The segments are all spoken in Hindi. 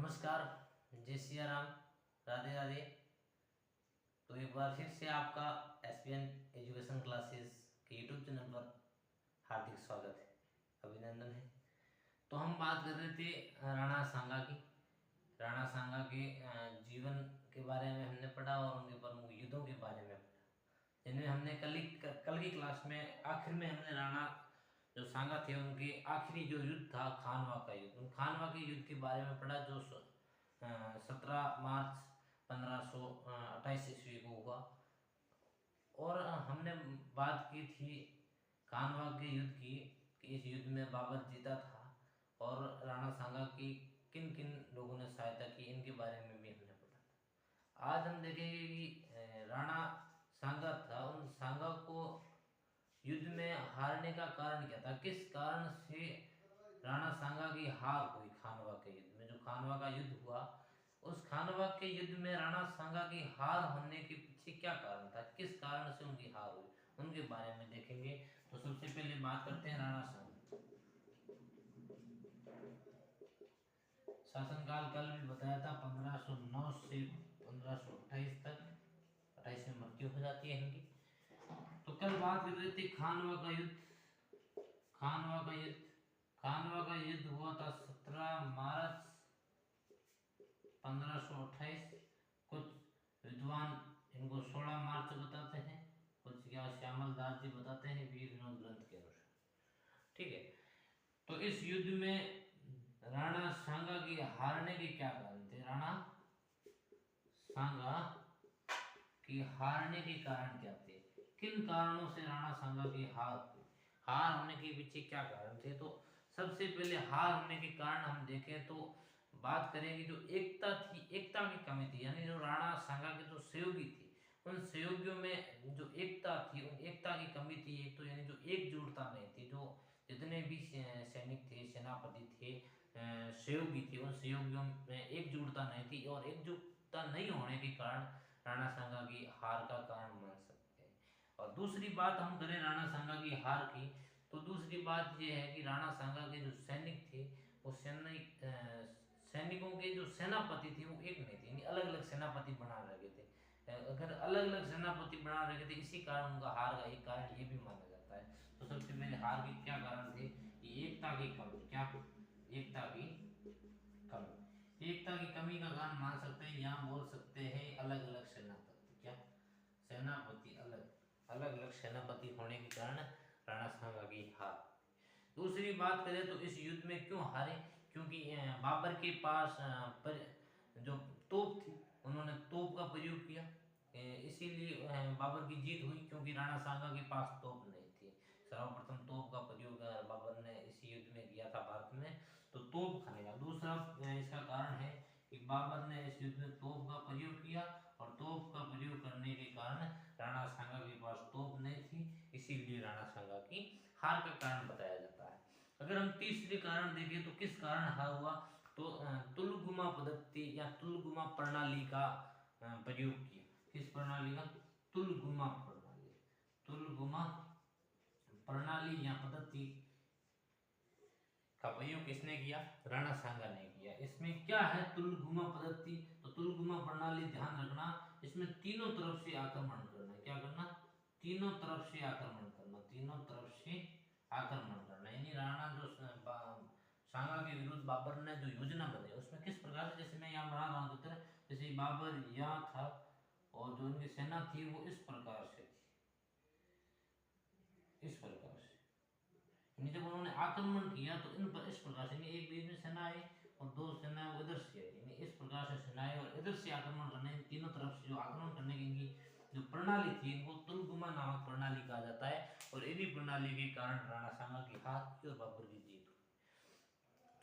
नमस्कार। जय सिया राम। राधे राधे। तो एक बार फिर से आपका एसपीएन एजुकेशन क्लासेस के यूट्यूब चैनल पर हार्दिक स्वागत है, अभिनंदन है। तो हम बात कर रहे थे राणा सांगा की। राणा सांगा के जीवन के बारे में हमने पढ़ा और उनके प्रमुख युद्धों के बारे में पढ़ा, जिनमें हमने कल की क्लास में आखिर में हमने राणा जो सांगा थे उनके आखिरी जो युद्ध था खानवा का युद्ध, उन खानवा के युद्ध के बारे में पढ़ा जो 17 मार्च 1528 ईस्वी को हुआ। और हमने बात की थी खानवा के युद्ध की कि इस युद्ध में बाबर जीता था और राणा सांगा की किन किन लोगों ने सहायता की, इनके बारे में भी हमने पढ़ा था। आज हम देखेंगे कि राणा सांगा था, उन सांगा को युद्ध में हारने का कारण क्या था, किस कारण से राणा सांगा की हार हुई खानवा के युद्ध में। जो खानवा का युद्ध हुआ, उस खानवा के युद्ध में राणा सांगा की हार होने के पीछे क्या कारण था, किस कारण से उनकी हार हुई, उनके बारे में देखेंगे। तो सबसे पहले बात करते हैं राणा सांगा। शासनकाल कल भी बताया था 1509 से 1528 तक, 28 में मृत्यु हो जाती है इनकी। तो कल बात कर रहे थे खानवा का युद्ध। खानवा का युद्ध हुआ था 17 मार्च 1528। कुछ विद्वान इनको 16 मार्च बताते हैं, कुछ क्या श्यामल दास जी बताते हैं वीर विनोद ग्रंथ के अनुसार। ठीक है। तो इस युद्ध में राणा सांगा की हारने के क्या कारण थे, राणा सांगा की हारने के कारण क्या थे, किन कारणों से राणा सांगा की हार हुई, हार होने के पीछे क्या कारण थे। तो सबसे पहले हार होने के कारण हम देखें तो बात करेंगे जो एकता थी, एकता की कमी थी, यानी जो राणा सांगा के जो सहयोगी थे उन सहयोगियों में जो एकता थी, उन एकता की कमी थी। एक तो यानी जो एकजुटता नहीं थी, जो जितने भी सैनिक थे, सेनापति थे, सहयोगी थे, उन सहयोगियों में एकजुटता नहीं थी और एकजुटता नहीं होने के कारण राणा सांगा की हार का कारण मान सकते हैं। और दूसरी बात हम करें राणा सांगा की हार की, तो दूसरी बात यह है कि राणा सांगा के जो सैनिक थे वो सैनिकों के जो सेनापति थे वो एक नहीं थे, अलग अलग सेनापति बना रखे थे। अगर अलग अलग सेनापति बना रखे थे, इसी कारण उनका हार का एक कारण ये भी माना जाता है। तो सबसे पहले हार के क्या कारण थे, एकता की कमी। क्या? एकता की कमी। एकता की कमी का कारण मान सकते हैं, यहाँ बोल सकते हैं अलग अलग सेनापति। क्या? सेनापति अलग अलग सेनापति होने के कारण राणा सांगा की हार। दूसरी बात करें तो इस युद्ध में क्यों हारे, क्योंकि बाबर के पास जो तोप थी, उन्होंने तोप का प्रयोग किया, इसीलिए बाबर की जीत हुई, क्योंकि राणा सांगा के पास तोप नहीं थी। सर्वप्रथम तोप का प्रयोग बाबर ने इसी युद्ध में किया था भारत में, तो तोप खाने का दूसरा इसका कारण है कि बाबर ने इस युद्ध में तोप का प्रयोग किया और तोप का प्रयोग करने के कारण राणा सांगा के पास तोप नहीं थी, इसीलिए राणा सांगा की हार का कारण बताया जाता है। अगर हम तीसरे कारण देखें तो किस कारण हार हुआ, तो तुलगुमा पद्धति या तुलगुमा प्रणाली का प्रयोग किया। किस प्रणाली का? तुलगुमा प्रणाली। तुलगुमा प्रणाली या पद्धति का प्रयोग किसने किया? राणा सांगा ने किया। इसमें क्या है तुलगुमा पद्धति, तो तुलगुमा प्रणाली ध्यान रखना, इसमें तीनों तरफ से आक्रमण करना। क्या करना? तीनों तरफ से आक्रमण करना, तीनों तरफ से आक्रमण करना। यानी राणा जो सांगा के विरुद्ध बाबर ने जो योजना बनाई उसमें किस प्रकार से, जैसे मैं यहाँ बना रहा हूँ चित्र, जैसे बाबर यहाँ था और जो उनकी सेना थी वो इस प्रकार से थी, इस प्रकार से। जब उन्होंने आक्रमण किया तो इन पर इस प्रकार से, एक बीच में सेना आई और दो सेना इधर से आई, इस प्रकार से सेनाएं और इधर से आक्रमण करने, तीनों तरफ से जो आक्रमण करने की इनकी जो प्रणाली थी, इनको तुलगुमा नामक प्रणाली कहा जाता है। और इन्हीं प्रणाली के कारण राणा सांगा की हार और बाबर की जीत हुई।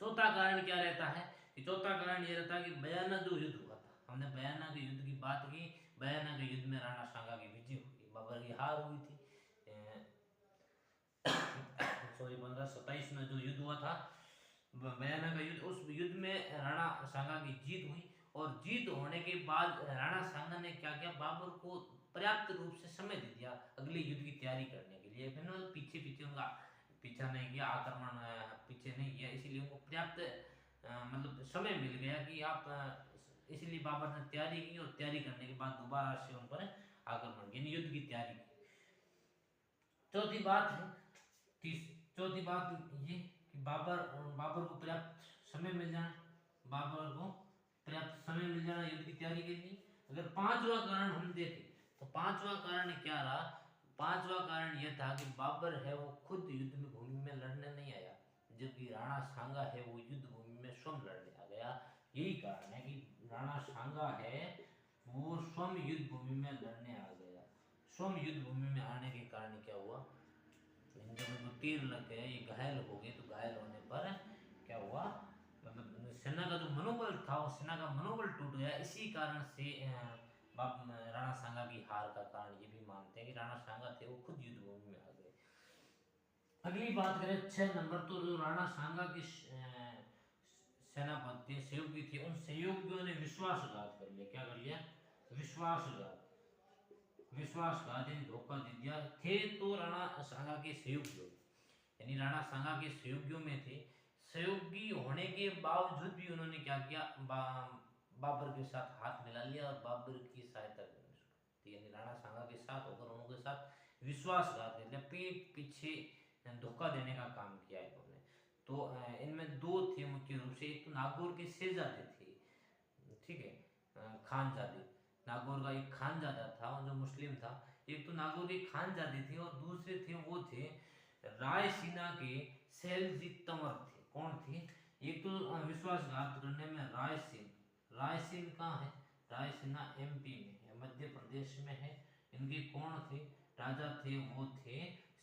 चौथा कारण क्या रहता है कि चौथा कारण यह रहता है कि बयाना जो युद्ध हुआ था, हमने बयाना के युद्ध की बात की। बयाना के युद्ध में राणा सांगा की विजय हुई, बाबर की हार हुई थी। सॉरी 1527 में जो युद्ध हुआ था बयाना का युद्ध, उस युद्ध में राणा सांगा की जीत हुई। और जीत होने के बाद राणा सांगा ने क्या किया, बाबर को पर्याप्त रूप से समय दे दिया अगले युद्ध की तैयारी करने के लिए। पीछे उनका पीछा नहीं किया, आक्रमण पीछे नहीं किया, इसीलिए उनको पर्याप्त मतलब समय मिल गया कि आप इसलिए बाबर ने तैयारी की, और तैयारी करने के बाद दोबारा से उन पर आक्रमण यानी युद्ध की तैयारी की। चौथी बात है चौथी बात ये कि बाबर को पर्याप्त समय मिल जाना, बाबर को पर्याप्त समय मिल जाना युद्ध की तैयारी के लिए। अगर पांचवा कारण हम देखें तो पांचवा कारण क्या रहा? पांचवा कारण यह था कि बाबर है वो खुद युद्ध में भूमि में लड़ने नहीं आया, जबकि राणा सांगा है वो युद्ध भूमि में स्वयं लड़ने आ गया। यही कारण है कि राणा सांगा है वो स्वयं युद्ध भूमि में लड़ने आ गया। स्वयं युद्ध भूमि में आने के कारण क्या हुआ, जब उनको तीर लग गए, ये घायल हो गए, तो घायल होने पर क्या हुआ, मतलब सेना का जो मनोबल था वो सेना का मनोबल टूट गया। इसी कारण से राणा सांगा की हार का कारण ये भी मानते हैं कि राणा सांगा थे वो खुद युद्ध भूमि में आ गए। अगली बात करें 6 नंबर, तो जो राणा सांगा की सेनापति सहयोगी थे, उन सहयोगियों ने विश्वासघात कर लिया। क्या कर लिया? विश्वासघात। विश्वासघात यानी धोखा दे दिया। थे तो राणा सांगा के सहयोगियों, यानी राणा सांगा के सहयोगियों में थे। सहयोगी होने के बावजूद भी उन्होंने क्या किया, बाबर के साथ हाथ मिला लिया और बाबर की सहायता करनी शुरू की। यानी राणा सांगा के साथ होकर उनके साथ विश्वासघात कर लिया, पीठ पीछे धोखा देने का काम किया इन्होंने। तो इनमें दो थे मुख्य रूप से, एक तो नागौर के शहजादे थे, ठीक है, खानजादे। नागौर का एक खानजादा था जो मुस्लिम था, एक तो नागौर के खानजादे थे, और दूसरे थे वो थे रायसीना के सैलजीत तंवर थे। कौन थे? एक तो विश्वासघात करने में रायसीन, रायसीन कहाँ है? रायसीना एमपी में है, मध्य प्रदेश में है। इनके कौन थे राजा थे? वो थे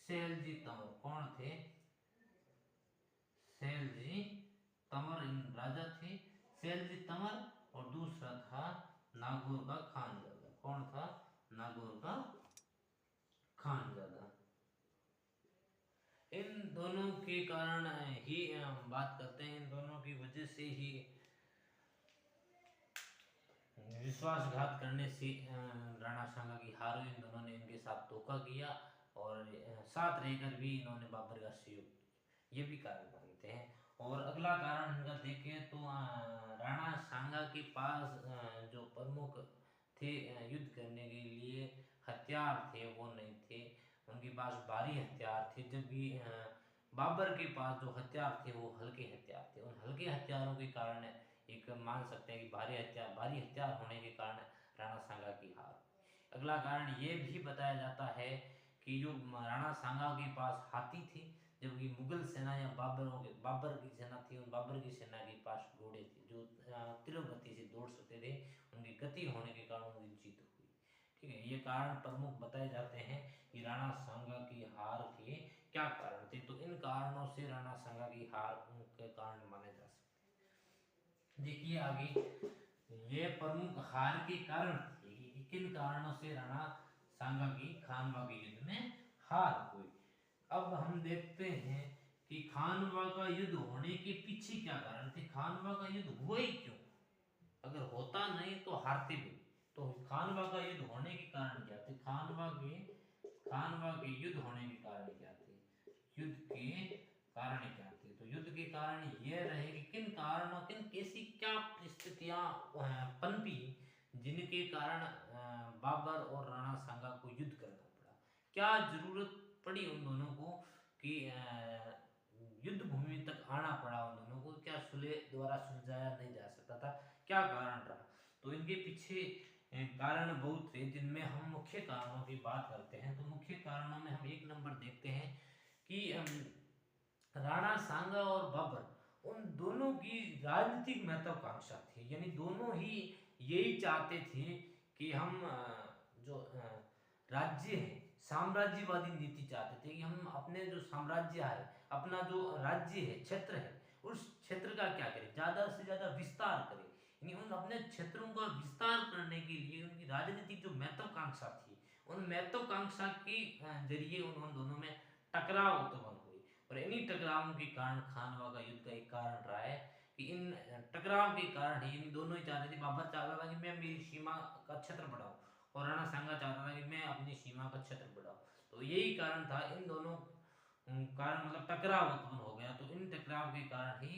सैलजीत तंवर। कौन थे? सैलजी तंवर राजा थे, सैलजी तंवर। और दूसरा था नागौर का खानजादा। कौन था? नागौर का खानजादा। इन दोनों के कारण ही हम बात करते हैं, इन दोनों की वजह से ही विश्वासघात करने से राणा सांगा की हार हुई। इन दोनों ने इनके साथ धोखा किया और साथ रहकर भी इन्होंने बाबर का सहयोग, ये भी कारण मानते हैं। और अगला कारण इनका देखें तो राणा सांगा के पास जो प्रमुख थे युद्ध करने के लिए हथियार थे वो नहीं थे, उनके पास भारी हथियार थे, जबकि बाबर के पास जो हथियार थे वो हल्के हथियार थे। उन हल्के हथियारों के कारण एक मान सकते हैं कि भारी हथियार होने के कारण राणा सांगा की हार। अगला कारण ये भी बताया जाता है कि जो राणा सांगा के पास हाथी थी, जबकि मुगल सेना या बाबर की सेना थी, उन बाबर की सेना के पास घोड़े थे जो तीव्र गति से दौड़ सकते थे। उनकी गति होने के कारण उनकी जीत हुई। ठीक है, ये कारण प्रमुख बताए जाते हैं कि राणा सांगा की हार के क्या कारण थे। तो इन कारणों से राणा सांगा की हार के कारण माने जा सकते हैं। देखिए आगे ये प्रमुख हार के कारण थे कि किन कारणों से राणा सांगा की खानवा के युद्ध में हार हुई। अब हम देखते हैं कि खानवा का युद्ध होने के पीछे क्या कारण थे, खानवा का युद्ध हुआ ही क्यों? अगर होता नहीं तो हारते भी। तो खानवा का युद्ध होने के कारण क्या थे? खानवा के युद्ध होने के कारण क्या थे? युद्ध के कारण क्या थे? तो युद्ध के कारण ये रहे कि किन कारणों, किन कैसी क्या परिस्थितियां पनपी जिनके कारण बाबर और राणा सांगा को युद्ध करना पड़ा। क्या जरूरत पड़ी उन दोनों को कि युद्ध भूमि तक आना पड़ा उन दोनों को? क्या सुलह द्वारा सुलझाया नहीं जा सकता था? क्या कारण रहा? तो इनके पीछे कारण बहुत थे, जिनमें हम मुख्य कारणों की बात करते हैं। तो मुख्य कारणों में हम एक नंबर देखते हैं कि राणा सांगा और बाबर उन दोनों की राजनीतिक महत्वाकांक्षा थी, यानी दोनों ही यही चाहते थे कि हम जो राज्य है साम्राज्यवादी नीति चाहते थे कि हम अपने जो साम्राज्य है, अपना जो राज्य है, क्षेत्र है, उस क्षेत्र का क्या करें, ज्यादा से ज्यादा विस्तार करें। यानी उन अपने क्षेत्रों का विस्तार करने के लिए उनकी राजनीतिक जो महत्वाकांक्षा थी, उन महत्वाकांक्षा के जरिए उन दोनों में टकराव उत्पन्न हुए। और इन्हीं टकरावों के कारण खानवा का युद्ध का एक कारण रहा है कि इन टकराव के कारण ही इन दोनों ही चाहते थे, बाबर चाहता था कि मैं मेरी सीमा का क्षेत्र बढ़ाऊं और राणा सांगा चाहता था कि मैं अपनी सीमा का क्षेत्र बढ़ाऊं। तो यही कारण था, इन दोनों कारण मतलब टकराव उत्पन्न हो गया। तो इन टकराव के कारण ही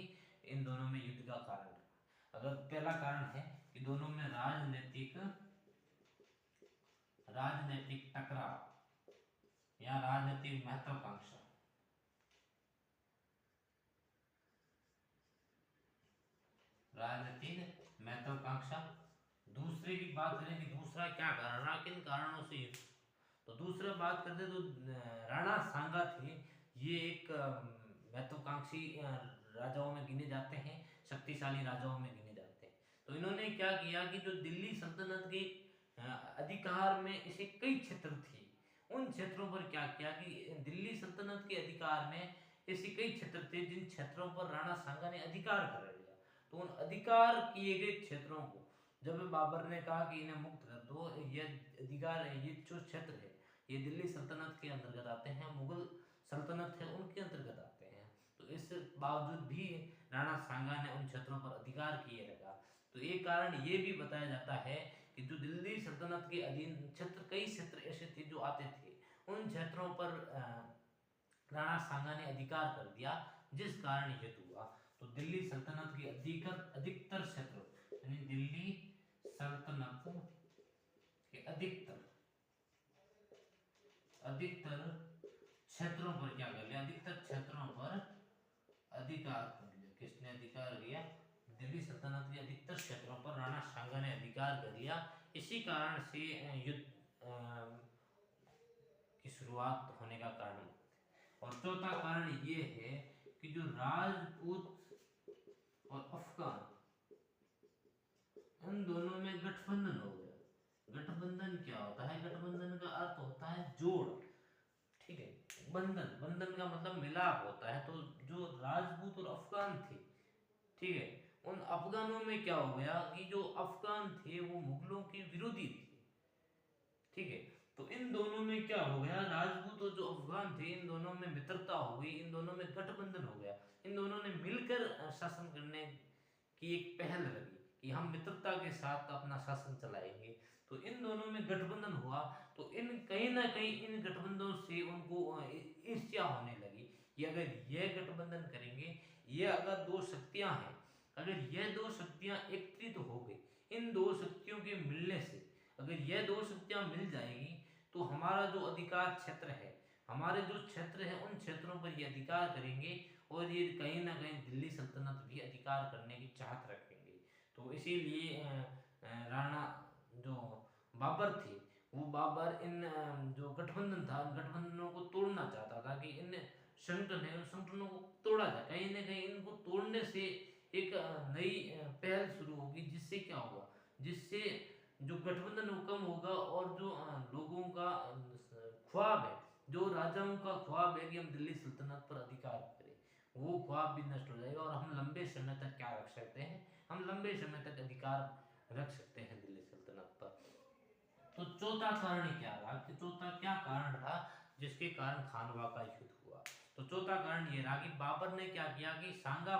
इन दोनों में युद्ध का कारण रहा। अगर पहला कारण है कि दोनों में राजनीतिक टकराव या राजनीतिक महत्वाकांक्षा, दूसरे की बात करें कि दूसरा क्या कारण रहा, किन कारणों से युद्ध। तो दूसरा बात करते तो राणा सांगा थे, ये एक महत्वाकांक्षी राजाओं में गिने जाते हैं, शक्तिशाली राजाओं में गिने जाते हैं। तो इन्होंने क्या किया कि जो दिल्ली सल्तनत के अधिकार में ऐसे कई क्षेत्र थे, उन क्षेत्रों पर क्या किया कि दिल्ली सल्तनत के अधिकार में ऐसे कई क्षेत्र थे जिन क्षेत्रों पर राणा सांगा ने अधिकार कर लिया। तो उन अधिकार किए गए क्षेत्रों को जब बाबर ने कहा कि इन्हें मुक्त कर दो, ये अधिकार है, ये जो क्षेत्र है ये दिल्ली सल्तनत के अंतर्गत आते हैं, मुगल सल्तनत है उनके अंतर्गत आते हैं। तो इस बावजूद भी राणा सांगा ने उन क्षेत्रों पर अधिकार किए रखा। तो एक कारण ये भी बताया जाता है कि जो दिल्ली सल्तनत के अधीन क्षेत्र, कई क्षेत्र ऐसे थे जो आते थे, उन क्षेत्रों पर राणा सांगा ने अधिकार कर दिया, जिस कारण युद्ध हुआ। तो दिल्ली सल्तनत के अधिकतर क्षेत्र, यानी दिल्ली सल्तनत के अधिकतर क्षेत्रों पर क्या कर लिया, अधिकतर क्षेत्रों पर अधिकार कर लिया। किसने अधिकार किया? दिल्ली सल्तनत के अधिकतर क्षेत्रों पर राणा सांगा ने अधिकार कर लिया। इसी कारण से युद्ध की शुरुआत होने का कारण। और चौथा कारण ये है कि जो राजपूत और अफगान, इन दोनों में गठबंधन हो गया। गठबंधन क्या होता है? गठबंधन का अर्थ होता है जोड़, ठीक है। बंधन का मतलब मिलाप होता है। तो जो राजपूत और अफगान थे, ठीक है, उन अफगानों में क्या हो गया कि जो अफगान थे वो मुगलों के विरोधी थे, ठीक है। तो इन दोनों में क्या हो गया, राजपूत और जो अफगान थे इन दोनों में मित्रता हो गई, इन दोनों में गठबंधन हो गया। इन दोनों ने मिलकर शासन करने की एक पहल रही कि हम मित्रता के साथ अपना शासन चलाएंगे। तो इन दोनों में गठबंधन हुआ। तो इन कहीं ना कहीं इन गठबंधनों से उनको ईर्ष्या होने लगी कि अगर यह गठबंधन करेंगे, ये अगर दो शक्तियां हैं, अगर यह दो शक्तियां एकत्रित हो गई, इन दो शक्तियों के मिलने से अगर यह दो शक्तियां मिल जाएगी तो हमारा जो अधिकार क्षेत्र है, हमारे जो क्षेत्र है उन क्षेत्रों पर ये अधिकार करेंगे और ये कहीं ना कहीं दिल्ली सल्तनत भी अधिकार करने की चाहत रखेंगे। तो इसीलिए राणा जो बाबर थे, वो बाबर इन जो गठबंधन था, इन गठबंधनों को तोड़ना चाहता था कि इन संगठन है, उन संगठनों को तोड़ा जाए। कहीं ना कहीं इनको तोड़ने से एक नई पहल शुरू होगी, जिससे क्या होगा, जिससे जो गठबंधन वो कम होगा और जो लोगों का ख्वाब है, जो राजाओं का ख्वाब है कि हम दिल्ली सल्तनत पर अधिकार करें, वो ख्वाब भी नष्ट हो जाएगा और हम लंबे समय तक क्या रख सकते हैं, हम लंबे समय तक अधिकार रख सकते हैं दिल्ली सल्तनत पर। तो चौथा कारण क्या रहा, कि चौथा क्या कारण रहा जिसके कारण खानवा का युद्ध हुआ। तो चौथा कारण ये रहा कि बाबर ने क्या किया कि सांगा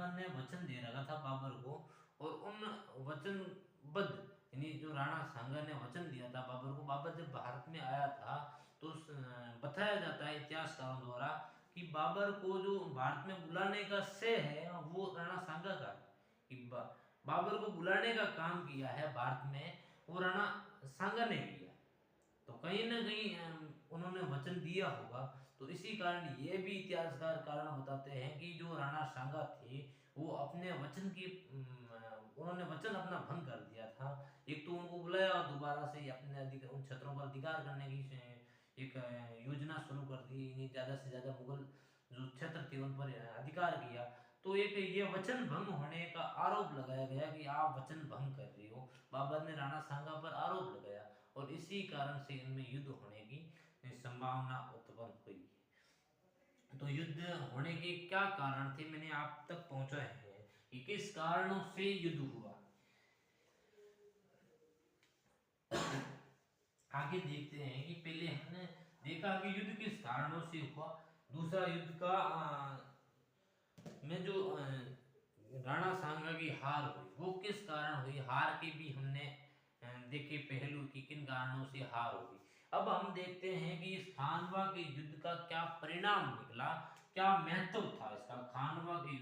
ने वचन दे रखा था बाबर को, और उन वचनबद्ध, यानी जो राणा सांगा ने वचन दिया था बाबर को, बाबर जब भारत में आया था तो बताया जाता है इतिहासकारों द्वारा कि बाबर को जो भारत में बुलाने का श्रेय है वो राणा सांगा का, कि बाबर को बुलाने का काम किया है भारत में, वो राणा सांगा ने किया। तो कहीं ना कहीं उन्होंने वचन दिया होगा। तो इसी कारण ये भी इतिहासकार कारण बताते हैं कि जो राणा सांगा थे वो अपने वचन की उन्होंने वचन अपना भंग कर दिया था। एक तो उनको बुलाया और दोबारा से अपने उन क्षेत्रों पर अधिकार करने की एक योजना शुरू कर दी, ज्यादा से ज्यादा मुगल जो क्षेत्र थे उन पर अधिकार किया। तो एक ये वचन भंग होने का आरोप लगाया गया कि आप वचन भंग कर रहे हो, बाबर ने राणा सांगा पर आरोप लगाया और इसी कारण से इनमें युद्ध होने की संभावना उत्पन्न हुई। तो युद्ध होने के क्या कारण थे, मैंने आप तक पहुंचाए हैं कि किस कारणों से युद्ध हुआ। आगे देखते हैं कि पहले हमने देखा कि युद्ध किस कारणों से हुआ। दूसरा युद्ध का में जो राणा सांगा की हार हुई वो किस कारण हुई, हार के भी हमने देखे पहलू कि किन कारणों से हार हुई। अब हम देखते हैं कि इस खानवा के युद्ध का क्या परिणाम निकला, क्या महत्व था इसका, खानवा के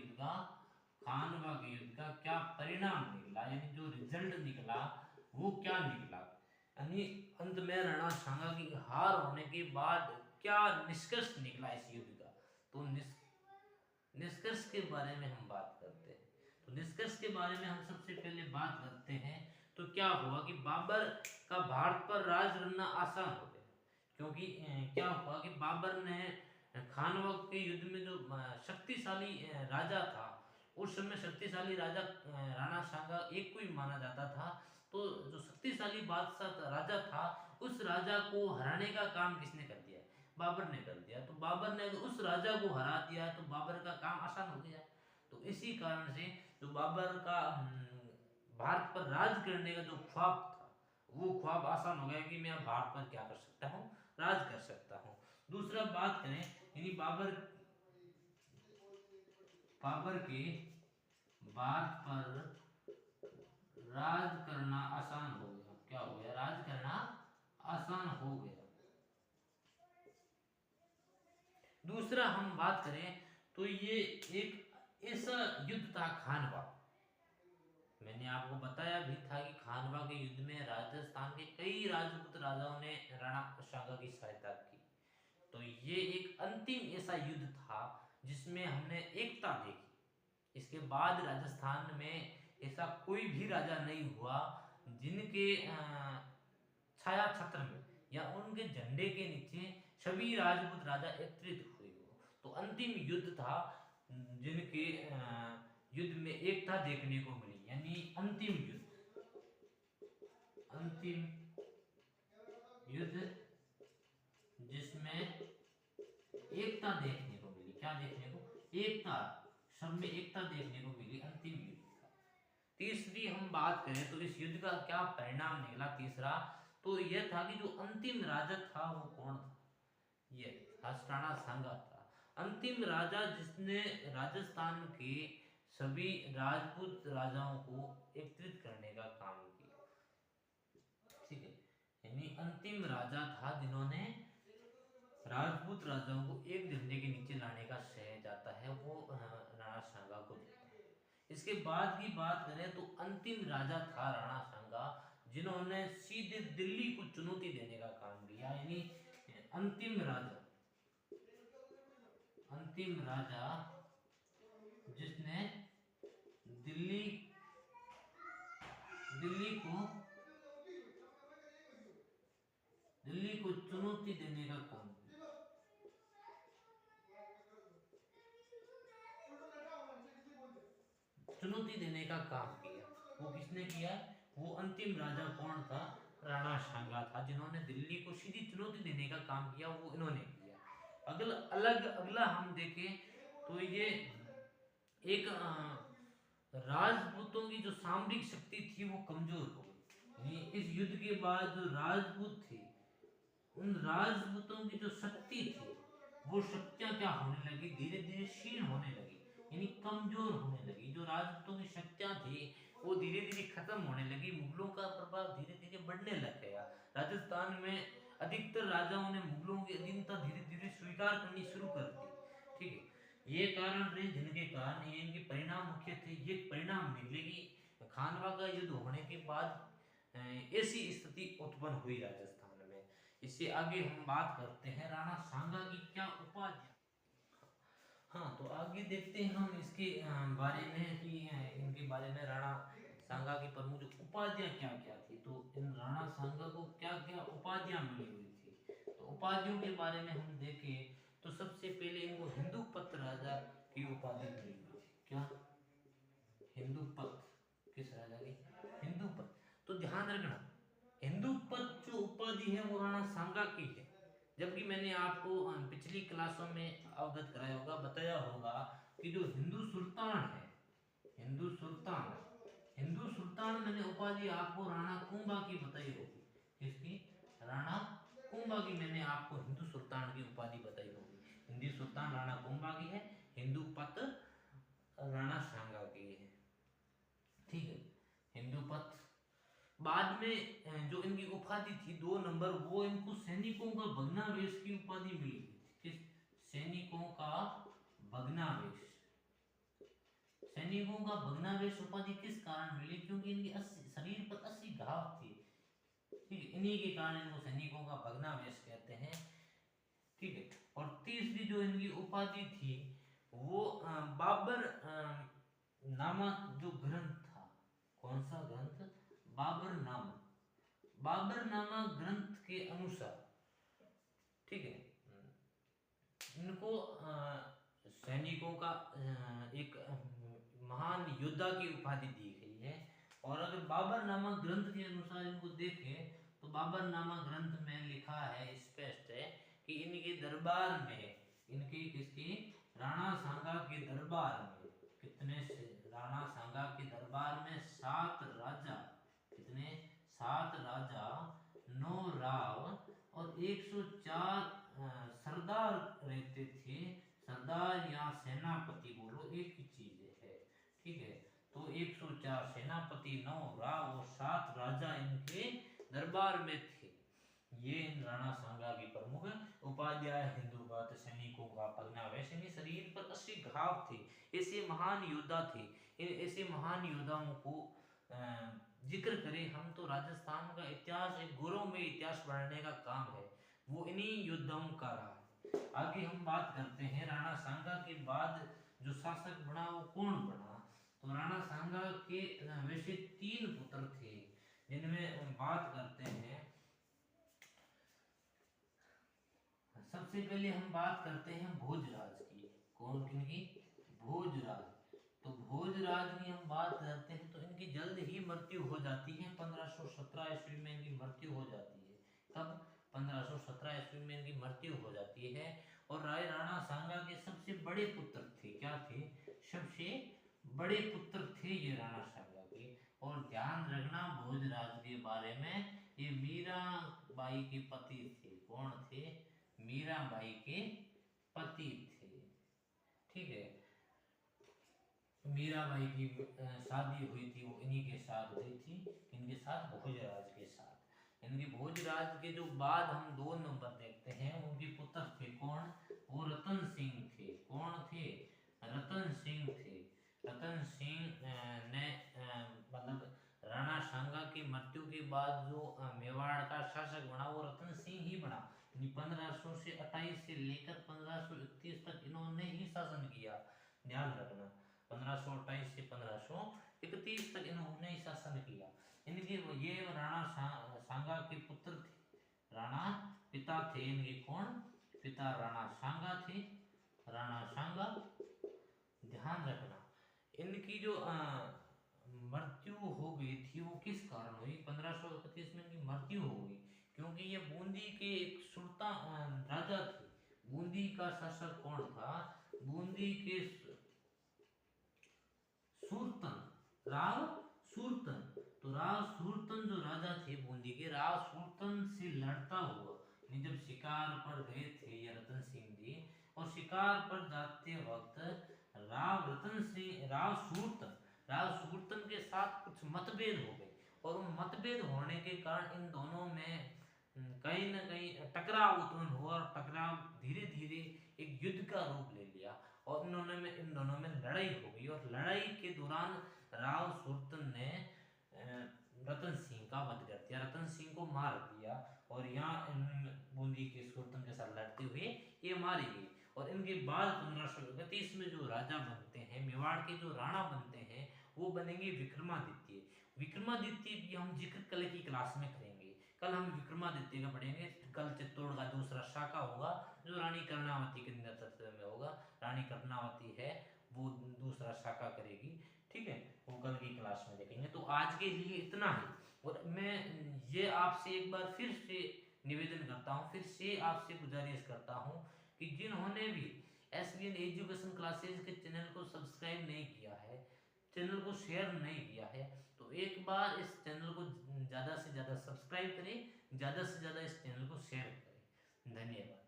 युद्ध का क्या परिणाम निकला, यानी जो रिजल्ट निकला वो क्या निकला, यानी अंत में राणा सांगा की हार होने के बाद क्या निष्कर्ष निकला इस युद्ध का। तो निष्कर्ष के बारे में हम बात करते हैं। तो निष्कर्ष के बारे में हम सबसे पहले बात करते हैं। तो क्या हुआ कि बाबर का भारत पर राज करना आसान हो गया, क्योंकि क्या हुआ कि बाबर ने खानवा के युद्ध में जो शक्तिशाली राजा था, उस समय शक्तिशाली राजा राणा सांगा एक को ही माना जाता था। तो जो शक्तिशाली बादशाह राजा था, उस राजा को हराने का काम किसने कर दिया, बाबर ने कर दिया। तो बाबर ने उस राजा को हरा दिया तो बाबर का काम आसान हो गया। तो इसी कारण से जो बाबर का भारत पर राज करने का जो ख्वाब था, वो ख्वाब आसान हो गया कि मैं भारत पर क्या कर सकता हूँ, राज कर सकता हूँ। दूसरा बात करें, यानी बाबर के भारत पर राज करना आसान हो गया। क्या हो गया, राज करना आसान हो गया। दूसरा हम बात करें तो ये एक ऐसा युद्ध था खानवा, मैंने आपको बताया भी था कि खानवा के युद्ध में राजस्थान के कई राजपूत राजाओं ने राणा सांगा की सहायता की। तो ये एक अंतिम ऐसा युद्ध था जिसमें हमने एकता देखी। इसके बाद राजस्थान में ऐसा कोई भी राजा नहीं हुआ जिनके छाया छत्र में या उनके झंडे के नीचे सभी राजपूत राजा एकत्रित हुए हो। तो अंतिम युद्ध था जिनके युद्ध में एकता देखने को मिली, यानी अंतिम युद्ध जिसमें एकता देखने को मिली। क्या देखने को, एकता, सब में एकता देखने को मिली, अंतिम युद्ध था। तीसरी हम बात करें तो इस युद्ध का क्या परिणाम निकला, तीसरा तो यह था कि जो अंतिम राजा था वो कौन था, ये राणा सांगा था। अंतिम राजा जिसने राजस्थान के सभी राजपूत राजाओं को एकत्रित करने का काम किया, ठीक है, यानी अंतिम राजा था जिन्होंने राजपूत राजाओं को एक झंडे के नीचे लाने का श्रेय जाता है, वो राणा सांगा को देता है। इसके बाद की बात करें तो अंतिम राजा था राणा सांगा जिन्होंने सीधे दिल्ली को चुनौती देने का काम किया, यानी अंतिम राजा जिसने दिल्ली को चुनौती देने का काम किया। चुनौती देने का काम किया, वो किसने किया, वो अंतिम राजा कौन था, राणा सांगा था, जिन्होंने दिल्ली को सीधी चुनौती देने का काम किया, वो इन्होंने किया। अगला हम देखें तो ये एक राजपूतों की जो सामरिक शक्ति थी वो कमजोर हो गई। इस युद्ध के बाद जो राजपूत थे, उन राजपूतों की जो शक्ति थी वो शक्तियां क्या होने लगी, धीरे धीरे क्षीण होने लगी, यानी कमजोर होने लगी। जो राजपूतों की शक्तियां थी वो धीरे धीरे खत्म होने लगी, मुगलों का प्रभाव धीरे धीरे बढ़ने लग गया। राजस्थान में अधिकतर राजाओं ने मुगलों की अधीनता धीरे धीरे स्वीकार करनी शुरू कर दी, ठीक है। ये कारण रहे जिनके कारण ये इनके परिणाम मुख्य थे, ये परिणाम निकले कि खानवा का युद्ध होने के बाद ऐसी स्थिति उत्पन्न हुई राजस्थान में। इससे आगे हम बात करते हैं राणा सांगा की क्या उपाधि। हाँ, तो आगे देखते हैं हम इसके बारे में कि इनके बारे में राणा सांगा की प्रमुख उपाधियां क्या क्या थी। तो इन राणा सांगा को क्या क्या उपाधियां मिली हुई थी। तो उपाधियों के बारे में हम देखें तो सबसे पहले इनको हिंदू पथ राजा की उपाधि मिली हुई थी। क्या, हिंदू पथ, किस राजा की, हिंदू पथ। तो ध्यान रखना, हिंदू पथ जो उपाधि है वो राणा सांगा की है, जबकि मैंने आपको पिछली क्लासों में अवगत कराया होगा, बताया होगा कि जो हिंदू सुल्तान है, हिंदू सुल्तान मैंने उपाधि आपको राणा कुंभा की बताई होगी। किसकी, राणा कुंभा की मैंने आपको हिंदू सुल्तान की उपाधि बताई होगी। हिंदू सुल्तान राणा कुंभा की है, हिंदू पथ राणा सांगा की है, ठीक है, हिंदू पथ। बाद में जो इनकी उपाधि थी 2 नंबर, वो इनको सैनिकों का भग्नावेश की उपाधि मिली थी। किस? सैनिकों का भग्नावेश। सैनिकों का भग्नावेश उपाधि किस कारण मिली? क्योंकि इनके शरीर पर 80 घाव थे, ठीक है, इन्हीं के कारण इनको सैनिकों का भग्नावेश कहते हैं, ठीक है। और तीसरी जो इनकी उपाधि थी वो बाबर नामक जो ग्रंथ था, कौन सा ग्रंथ? बाबर नामा। बाबर नामक ग्रंथ के अनुसार, ठीक है, इनको सैनिकों का एक महान योद्धा की उपाधि दी गई है। और अगर बाबर नामक ग्रंथ के अनुसार इनको देखें तो बाबर नामक ग्रंथ में लिखा है, स्पष्ट है कि इनके दरबार में, इनके किसके? राणा सांगा के दरबार में कितने से? राणा सांगा के दरबार में 7 राजा, कितने? 7 राजा, 9 राव और 104 सरदार रहते थे। सरदार या सेनापति बोलो, एक ही चीज है, ठीक है। तो 104 सेनापति, 9 राव और 7 राजा इनके दरबार में थे। ये राणा सांगा की प्रमुख उपाध्याय हिंदू बात सैनिकों का भग्नावेश। इनके शरीर पर 80 घाव थे। ऐसे महान योद्धा थे। ऐसे महान योद्धाओं को जिक्र करें हम तो राजस्थान का इतिहास एक गौरवमय इतिहास बढ़ाने का काम है, वो इन्हीं योद्धाओं का रहा है। आगे हम बात करते हैं राणा सांगा के बाद जो शासक बना वो कौन बना? तो राणा सांगा के वैसे 3 पुत्र थे, जिनमें हम बात करते हैं। सबसे पहले हम बात करते हैं भोजराज की। कौन? किनकी? भोजराज। तो भोजराज की हम बात करते हैं तो इनकी जल्द ही मृत्यु हो जाती है। 1517 ईस्वी में इनकी मृत्यु हो जाती है। कब? 1517 ईस्वी में इनकी मृत्यु हो जाती है। और राणा सांगा के सबसे बड़े पुत्र थे। क्या थे? सबसे बड़े पुत्र थे ये राणा सांगा के। और ध्यान रखना भोजराज के बारे में, ये मीराबाई के पति थे। कौन थे? मीराबाई के पति थे, ठीक है। मीराबाई की शादी हुई थी वो इन्हीं के साथ हुई थी। इनके साथ? भोजराज के साथ। इनके भोजराज के जो बाद हम 2 नंबर देखते हैं, उनके पुत्र थे कौन? वो रतन सिंह थे। कौन थे? रतन सिंह थे। रतन सिंह ने मतलब राणा सांगा की मृत्यु के बाद जो मेवाड़ का शासक बना वो रतन सिंह ही बना। 1528 से लेकर 1531 तक इन्होंने ही शासन किया, ध्यान रखना। 1528 से 1531 तक इन्होंने ही शासन किया। इनके ये राणा सांगा के पुत्र थे। राणा पिता थे इनके कौन? पिता राणा सांगा थे। राणा सांगा, ध्यान रखना। इनकी जो मृत्यु हो गई थी वो किस कारण हुई? 1531 में इनकी मृत्यु हो गई क्योंकि ये बूंदी के एक सुल्तान राजा थे। बूंदी का शासक कौन था? बूंदी के सुरतन, राव सुरतन। तो राव सुरतन जो राजा थे बूंदी के, राव सुरतन से लड़ता हुआ जब शिकार पर गए थे ये रतन सिंह जी, और शिकार पर जाते वक्त राव सुरतन के साथ कुछ मतभेद हो गए। और उन मतभेद होने के कारण इन दोनों में कहीं न कहीं टकराव उत्पन्न हुआ और टकराव धीरे धीरे एक युद्ध का रूप ले लिया और इन दोनों में लड़ाई हो गई। और लड़ाई के दौरान राव सुरतन ने रतन सिंह का वध कर दिया, रतन सिंह को मार दिया। और यहाँ बूंदी के सुरतन के साथ लड़ते हुए ये मारी गई। और इनके बाद 1531 में जो राजा बनते हैं, मेवाड़ के जो राणा बनते हैं, वो बनेंगे विक्रमादित्य। विक्रमादित्य की हम जिक्र कल की क्लास में करेंगे। कल हम विक्रमादित्य का पढ़ेंगे। कल चित्तौड़ का दूसरा शाखा होगा जो रानी कर्णावती के नेतृत्व में होगा। रानी कर्णावती है वो दूसरा शाखा करेगी, ठीक है, वो कल की क्लास में देखेंगे। तो आज के लिए इतना ही। और मैं ये आपसे एक बार फिर से निवेदन करता हूँ, फिर से आपसे गुजारिश करता हूँ कि जिन्होंने भी SBN एजुकेशन क्लासेज के चैनल को सब्सक्राइब नहीं किया है, चैनल को शेयर नहीं किया है, तो एक बार इस चैनल को ज़्यादा से ज़्यादा सब्सक्राइब करें, ज़्यादा से ज़्यादा इस चैनल को शेयर करें। धन्यवाद।